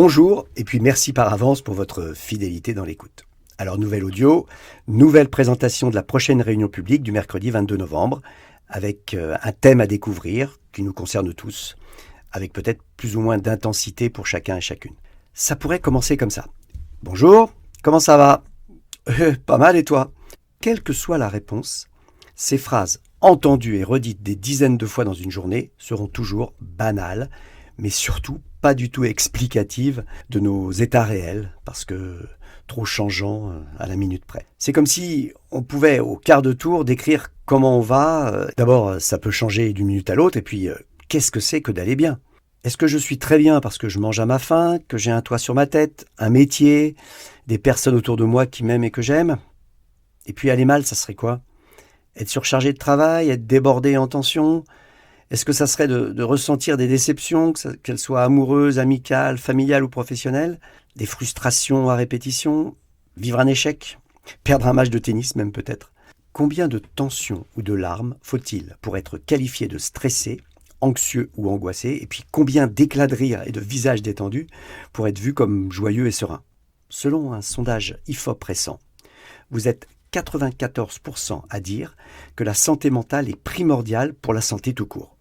Bonjour et puis merci par avance pour votre fidélité dans l'écoute. Alors nouvel audio, nouvelle présentation de la prochaine réunion publique du mercredi 22 novembre avec un thème à découvrir qui nous concerne tous, avec peut-être plus ou moins d'intensité pour chacun et chacune. Ça pourrait commencer comme ça. Bonjour, comment ça va? Pas mal et toi? Quelle que soit la réponse, ces phrases entendues et redites des dizaines de fois dans une journée seront toujours banales, mais surtout pas du tout explicatives de nos états réels, parce que trop changeants à la minute près. C'est comme si on pouvait au quart de tour décrire comment on va. D'abord, ça peut changer d'une minute à l'autre, et puis qu'est-ce que c'est que d'aller bien? Est-ce que je suis très bien parce que je mange à ma faim, que j'ai un toit sur ma tête, un métier, des personnes autour de moi qui m'aiment et que j'aime? Et puis aller mal, ça serait quoi? Être surchargé de travail, être débordé en tension? Est-ce que ça serait de ressentir des déceptions, qu'elles soient amoureuses, amicales, familiales ou professionnelles? Des frustrations à répétition? Vivre un échec? Perdre un match de tennis même peut-être? Combien de tensions ou de larmes faut-il pour être qualifié de stressé, anxieux ou angoissé? Et puis combien d'éclats de rire et de visages détendus pour être vu comme joyeux et serein? Selon un sondage IFOP récent, vous êtes 94% à dire que la santé mentale est primordiale pour la santé tout court.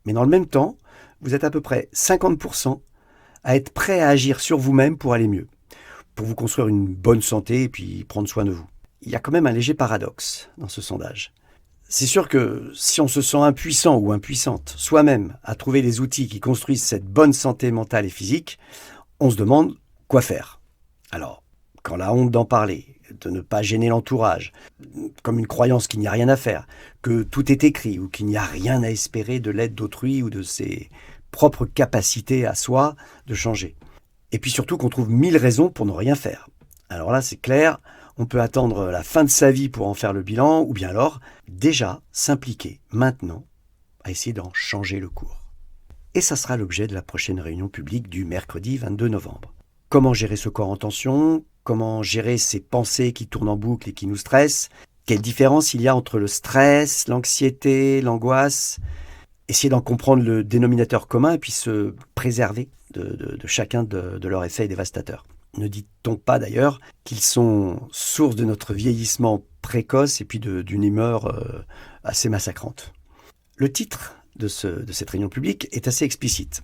Mais dans le même temps, vous êtes à peu près 50% à être prêt à agir sur vous-même pour aller mieux, pour vous construire une bonne santé et puis prendre soin de vous. Il y a quand même un léger paradoxe dans ce sondage. C'est sûr que si on se sent impuissant ou impuissante soi-même à trouver les outils qui construisent cette bonne santé mentale et physique, on se demande quoi faire. Alors, quand la honte d'en parler, de ne pas gêner l'entourage, comme une croyance qu'il n'y a rien à faire, que tout est écrit ou qu'il n'y a rien à espérer de l'aide d'autrui ou de ses propres capacités à soi de changer. Et puis surtout qu'on trouve 1000 raisons pour ne rien faire. Alors là, c'est clair, on peut attendre la fin de sa vie pour en faire le bilan, ou bien alors déjà s'impliquer maintenant à essayer d'en changer le cours. Et ça sera l'objet de la prochaine réunion publique du mercredi 22 novembre. Comment gérer ce corps en tension? Comment gérer ces pensées qui tournent en boucle et qui nous stressent? Quelle différence il y a entre le stress, l'anxiété, l'angoisse? Essayer d'en comprendre le dénominateur commun et puis se préserver de chacun de leurs effets dévastateurs. Ne dit-on pas d'ailleurs qu'ils sont source de notre vieillissement précoce et puis d'une humeur assez massacrante? Le titre de cette réunion publique est assez explicite.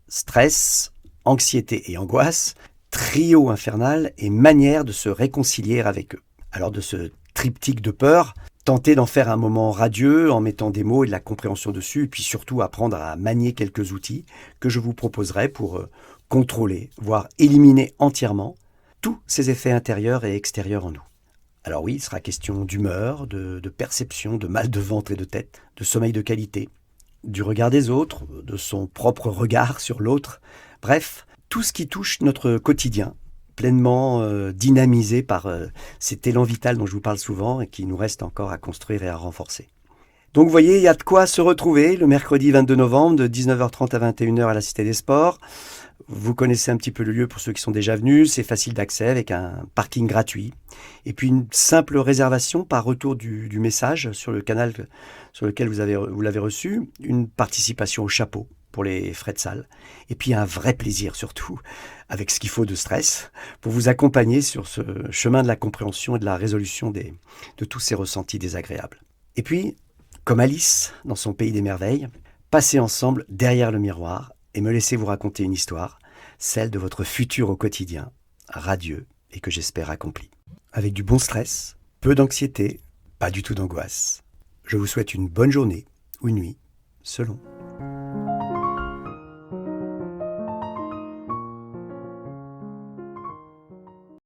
Stress, anxiété et angoisse, trio infernal et manière de se réconcilier avec eux. Alors de ce triptyque de peur, tenter d'en faire un moment radieux en mettant des mots et de la compréhension dessus, et puis surtout apprendre à manier quelques outils que je vous proposerai pour contrôler, voire éliminer entièrement tous ces effets intérieurs et extérieurs en nous. Alors oui, il sera question d'humeur, de perception, de mal de ventre et de tête, de sommeil de qualité, du regard des autres, de son propre regard sur l'autre, bref, tout ce qui touche notre quotidien, pleinement dynamisé par cet élan vital dont je vous parle souvent et qui nous reste encore à construire et à renforcer. Donc vous voyez, il y a de quoi se retrouver le mercredi 22 novembre de 19h30 à 21h à la Cité des Sports. Vous connaissez un petit peu le lieu pour ceux qui sont déjà venus, c'est facile d'accès avec un parking gratuit. Et puis une simple réservation par retour du message sur le canal sur lequel vous l'avez reçu, une participation au chapeau pour les frais de salle, et puis un vrai plaisir surtout, avec ce qu'il faut de stress, pour vous accompagner sur ce chemin de la compréhension et de la résolution de tous ces ressentis désagréables. Et puis, comme Alice dans son pays des merveilles, passez ensemble derrière le miroir et me laissez vous raconter une histoire, celle de votre futur au quotidien, radieux et que j'espère accompli. Avec du bon stress, peu d'anxiété, pas du tout d'angoisse. Je vous souhaite une bonne journée ou une nuit, selon.